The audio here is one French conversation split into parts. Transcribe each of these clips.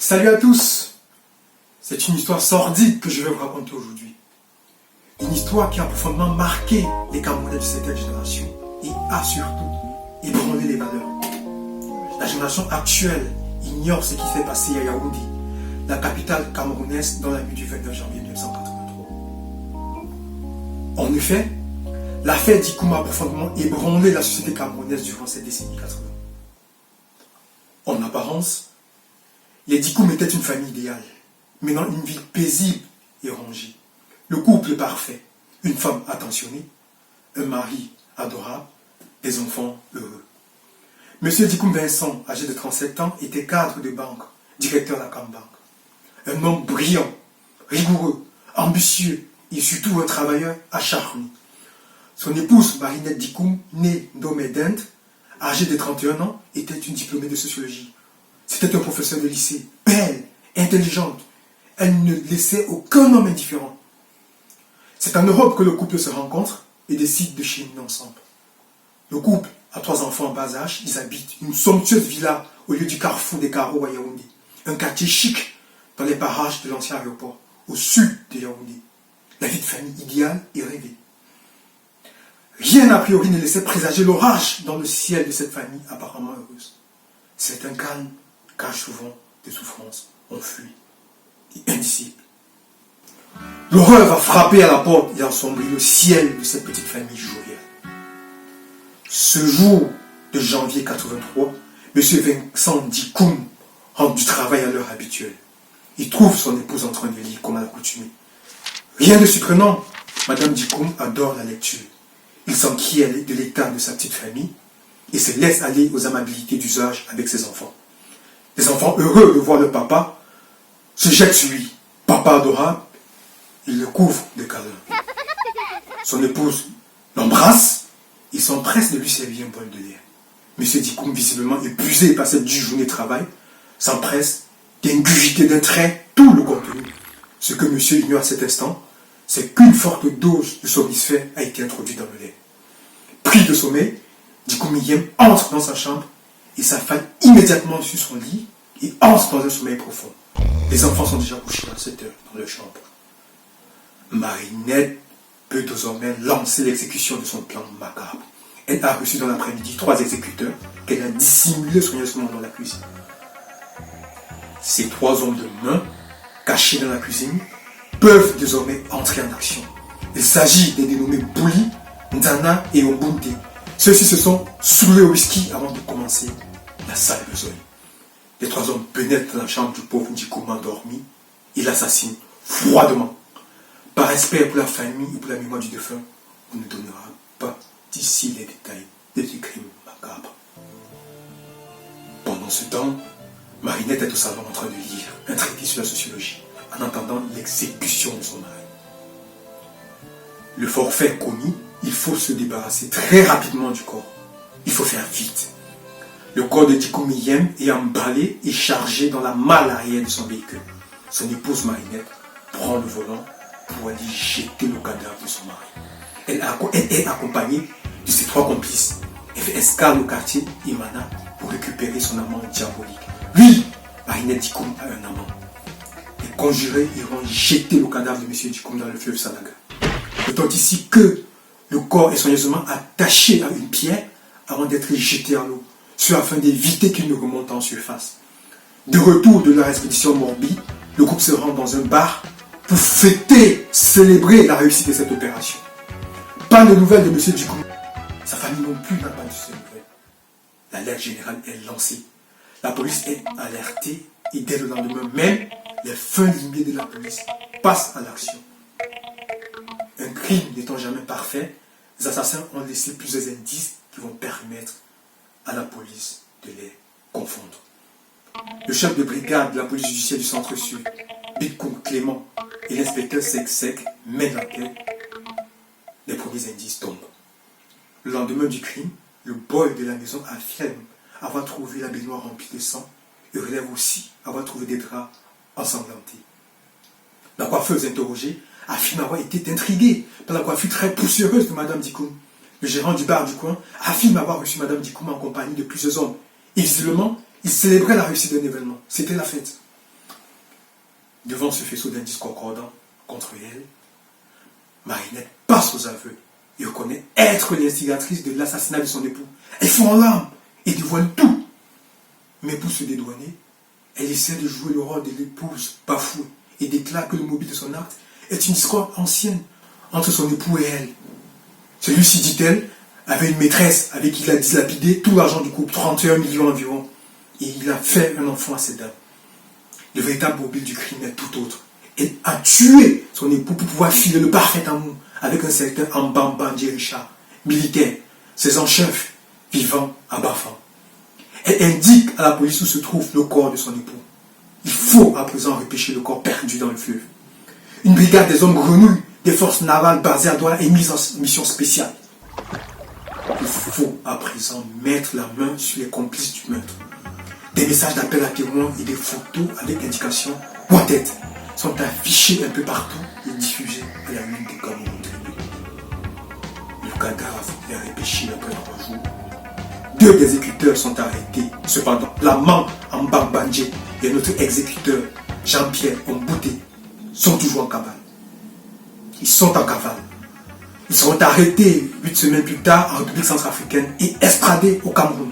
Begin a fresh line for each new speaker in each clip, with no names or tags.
Salut à tous. C'est une histoire sordide que je vais vous raconter aujourd'hui. Une histoire qui a profondément marqué les Camerounais de cette génération et a surtout ébranlé les valeurs. La génération actuelle ignore ce qui s'est passé à Yaoundé, la capitale camerounaise, dans la nuit du 29 janvier 1983. En effet, l'affaire Dikoum a profondément ébranlé la société camerounaise durant cette décennie 80. En apparence, les Dikoum étaient une famille idéale, menant une vie paisible et rangée. Le couple parfait, une femme attentionnée, un mari adorable, des enfants heureux. Monsieur Dikoum Vincent, âgé de 37 ans, était cadre de banque, directeur de la Cambank. Un homme brillant, rigoureux, ambitieux et surtout un travailleur acharné. Son épouse, Marinette Dikoum, née d'Omedent, âgée de 31 ans, était une diplômée de sociologie. C'était un professeur de lycée, belle, intelligente. Elle ne laissait aucun homme indifférent. C'est en Europe que le couple se rencontre et décide de cheminer ensemble. Le couple a 3 enfants en bas âge. Ils habitent une somptueuse villa au lieu du carrefour des Carreaux à Yaoundé. Un quartier chic dans les parages de l'ancien aéroport, au sud de Yaoundé. La vie de famille idéale et rêvée. Rien a priori ne laissait présager l'orage dans le ciel de cette famille apparemment heureuse. C'est un calme cache souvent des souffrances enfouies et indicibles. L'horreur va frapper à la porte et ensombrir le ciel de cette petite famille joviale. Ce jour de janvier 83, M. Vincent Dikoum rentre du travail à l'heure habituelle. Il trouve son épouse en train de lire comme à l'accoutumée. Rien de surprenant, Madame Dikoum adore la lecture. Il s'enquiert de l'état de sa petite famille et se laisse aller aux amabilités d'usage avec ses enfants. Les enfants heureux de voir leur papa se jettent sur lui. Papa adorable, il le couvre de câlins. Son épouse l'embrasse et s'empresse de lui servir un bol de lait. Monsieur Dikoum, visiblement épuisé par cette dure journée de travail, s'empresse d'ingurgiter d'un trait tout le contenu. Ce que monsieur ignore à cet instant, c'est qu'une forte dose de somnifère a été introduite dans le lait. Pris de sommeil, Dikoum Yem entre dans sa chambre et s'affale immédiatement sur son lit et entre dans un sommeil profond. Les enfants sont déjà couchés à 7 heures dans leur chambre. Marinette peut désormais lancer l'exécution de son plan macabre. Elle a reçu dans l'après-midi 3 exécuteurs qu'elle a dissimulés soigneusement dans la cuisine. Ces 3 hommes de main, cachés dans la cuisine, peuvent désormais entrer en action. Il s'agit des dénommés Bouli, Ndana et Ombunte. Ceux-ci se sont saoulés au whisky avant de commencer la sale besogne. Les 3 hommes pénètrent dans la chambre du pauvre Dikoum endormi et l'assassinent froidement. Par respect pour la famille et pour la mémoire du défunt, on ne donnera pas d'ici les détails de ces crimes macabres. Pendant ce temps, Marinette est au salon en train de lire un traité sur la sociologie, en attendant l'exécution de son mari. Le forfait commis, il faut se débarrasser très rapidement du corps. Il faut faire vite. Le corps de Dikoum Yem est emballé et chargé dans la malle arrière de son véhicule. Son épouse Marinette prend le volant pour aller jeter le cadavre de son mari. Elle est accompagnée de ses 3 complices. Elle fait escale au quartier Imana pour récupérer son amant diabolique. Oui, Marinette Dikoum a un amant. Les conjurés iront jeter le cadavre de M. Dikoum dans le fleuve Salaga. Notons ici que le corps est soigneusement attaché à une pierre avant d'être jeté à l'eau, ce afin d'éviter qu'il ne remonte en surface. De retour de leur expédition morbide, le groupe se rend dans un bar pour fêter, célébrer la réussite de cette opération. Pas de nouvelles de M. Dikoum. Sa famille non plus n'a pas de ces nouvelles. L'alerte générale est lancée. La police est alertée et dès le lendemain même, les fins limiers de la police passent à l'action. Un crime n'étant jamais parfait, les assassins ont laissé plusieurs indices qui vont permettre à la police de les confondre. Le chef de brigade de la police judiciaire du centre-sud, Bitkoum Clément, et l'inspecteur Sek mènent l'enquête. Les premiers indices tombent. Le lendemain du crime, le boy de la maison affirme avoir trouvé la baignoire remplie de sang et relève aussi avoir trouvé des draps ensanglantés. La coiffeuse interrogée affirme avoir été intriguée par la coiffure très poussiéreuse de Madame Dikoum. Le gérant du bar du coin affirme avoir reçu Madame Dikoum en compagnie de plusieurs hommes. Et visiblement, il célébrait la réussite d'un événement. C'était la fête. Devant ce faisceau d'indices concordants contre elle, Marinette passe aux aveux et reconnaît être l'instigatrice de l'assassinat de son époux. Elle fond en larmes et dévoile tout. Mais pour se dédouaner, elle essaie de jouer le rôle de l'épouse bafouée et déclare que le mobile de son acte est une histoire ancienne entre son époux et elle. Celui-ci, dit-elle, avait une maîtresse avec qui il a dilapidé tout l'argent du couple, 31 millions environ, et il a fait un enfant à cette dame. Le véritable mobile du crime est tout autre. Elle a tué son époux pour pouvoir filer le parfait amour avec un certain Ambambandji Richard, militaire, ses chef, vivant à Bafang. Elle indique à la police où se trouve le corps de son époux. Il faut à présent repêcher le corps perdu dans le fleuve. Une brigade des hommes grenouilles des forces navales basées à Douala est mise en mission spéciale. Il faut à présent mettre la main sur les complices du meurtre. Des messages d'appel à témoins et des photos avec l'indication Wanted sont affichés un peu partout et diffusés à la une des Cameroun. Le cadavre est repêché après 3 jours. 2 exécuteurs sont arrêtés. Cependant, l'amant Ambambandji et notre exécuteur Jean-Pierre Ombouté sont toujours en cavale. Ils sont en cavale. Ils seront arrêtés 8 semaines plus tard en République centrafricaine et extradés au Cameroun.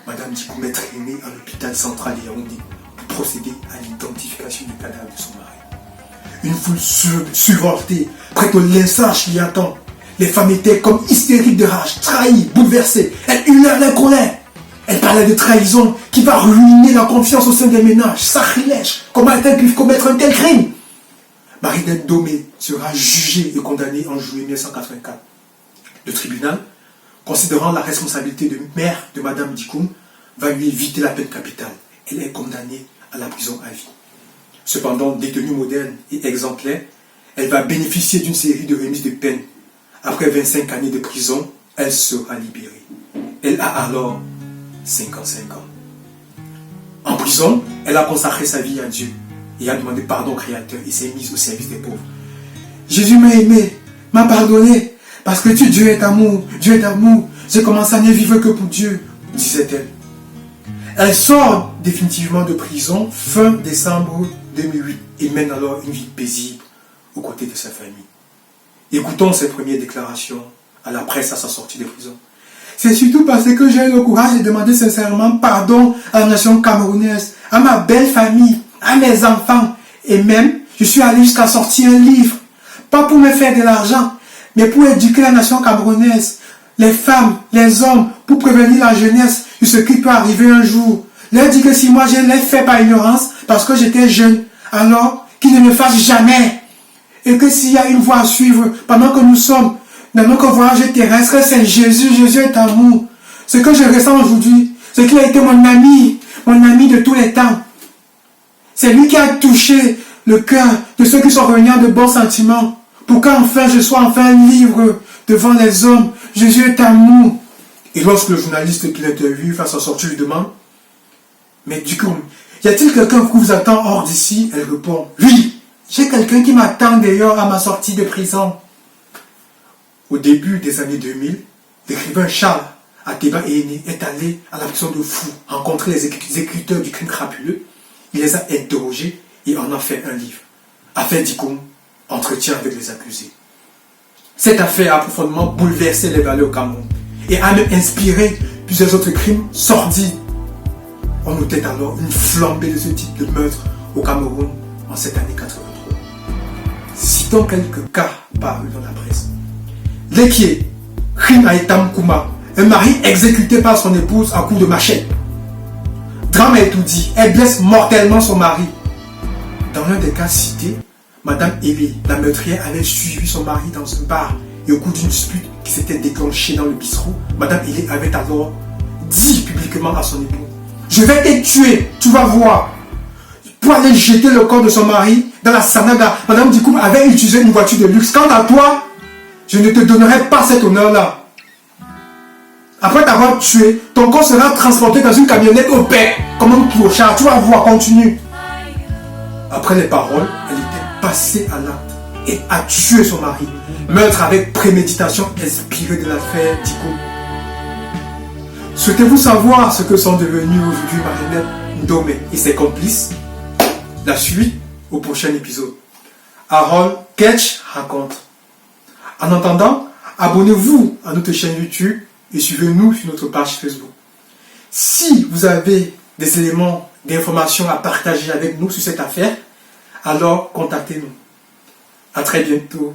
Madame Dikoum est traînée à l'hôpital central de Yaoundé pour procéder à l'identification du cadavre de son mari. Une foule survoltée, prête au lynchage qui attend. Les femmes étaient comme hystériques de rage, trahies, bouleversées. Elles hurlaient la colère. Elles parlaient de trahison qui va ruiner la confiance au sein des ménages. Sacrilège. Comment elles pu commettre un tel crime? Marinette Domé sera jugée et condamnée en juillet 1984. Le tribunal, considérant la responsabilité de mère de Madame Dikoum, va lui éviter la peine capitale. Elle est condamnée à la prison à vie. Cependant, détenue moderne et exemplaire, elle va bénéficier d'une série de remises de peine. Après 25 années de prison, elle sera libérée. Elle a alors 55 ans. En prison, elle a consacré sa vie à Dieu et a demandé pardon au Créateur et s'est mise au service des pauvres. Jésus m'a aimé, m'a pardonné, parce que Dieu est amour, Dieu est amour. J'ai commencé à ne vivre que pour Dieu, disait-elle. Elle sort définitivement de prison fin décembre 2008 et mène alors une vie paisible aux côtés de sa famille. Écoutons ses premières déclarations à la presse à sa sortie de prison. C'est surtout parce que j'ai eu le courage de demander sincèrement pardon à la nation camerounaise, à ma belle famille, à mes enfants. Et même, je suis allé jusqu'à sortir un livre. Pas pour me faire de l'argent, mais pour éduquer la nation camerounaise, les femmes, les hommes, pour prévenir la jeunesse de ce qui peut arriver un jour. Leur dire que si moi je l'ai fait par ignorance, parce que j'étais jeune, alors qu'ils ne le fassent jamais. Et que s'il y a une voie à suivre pendant que nous sommes dans notre voyage terrestre, c'est Jésus. Jésus est amour. Ce que je ressens aujourd'hui, c'est qu'il a été mon ami de tous les temps. C'est lui qui a touché le cœur de ceux qui sont revenus de bons sentiments. Pour qu'enfin je sois enfin libre devant les hommes. Jésus est amour. Et lorsque le journaliste qui l'interviewe face à sortir lui demande, mais du coup, y a-t-il quelqu'un qui vous attend hors d'ici? Elle répond, oui, j'ai quelqu'un qui m'attend d'ailleurs à ma sortie de prison. Au début des années 2000, l'écrivain Charles Ateba Ehene est allé à la prison de Fou, rencontrer les exécuteurs du crime crapuleux. Il les a interrogés et en a fait un livre. Affaire Dikoum, entretien avec les accusés. Cette affaire a profondément bouleversé les valeurs au Cameroun et a même inspiré plusieurs autres crimes sordides. On notait alors une flambée de ce type de meurtre au Cameroun en cette année 83. Citons quelques cas parus dans la presse. Lekié, crime à Etam Kouma, un mari exécuté par son épouse à coups de machette. Drame à Etoudi, elle blesse mortellement son mari. Dans l'un des cas cités, Madame Elie, la meurtrière, avait suivi son mari dans un bar et au cours d'une dispute qui s'était déclenchée dans le bistrot, Madame Elie avait alors dit publiquement à son époux, je vais te tuer, tu vas voir. Pour aller jeter le corps de son mari dans la Sanada, Madame Dikoum avait utilisé une voiture de luxe. Quant à toi, je ne te donnerai pas cet honneur-là. Après t'avoir tué, ton corps sera transporté dans une camionnette au paix, comme un clochard. Tu vas voir, continue. Après les paroles, elle était passée à l'acte et a tué son mari. Meurtre avec préméditation inspiré de l'affaire Dikoum. Souhaitez-vous savoir ce que sont devenus aujourd'hui Marinette Domé et ses complices? La suite au prochain épisode. Harold Ketch raconte. En attendant, abonnez-vous à notre chaîne YouTube et suivez-nous sur notre page Facebook. Si vous avez des éléments d'information à partager avec nous sur cette affaire, alors contactez-nous. À très bientôt.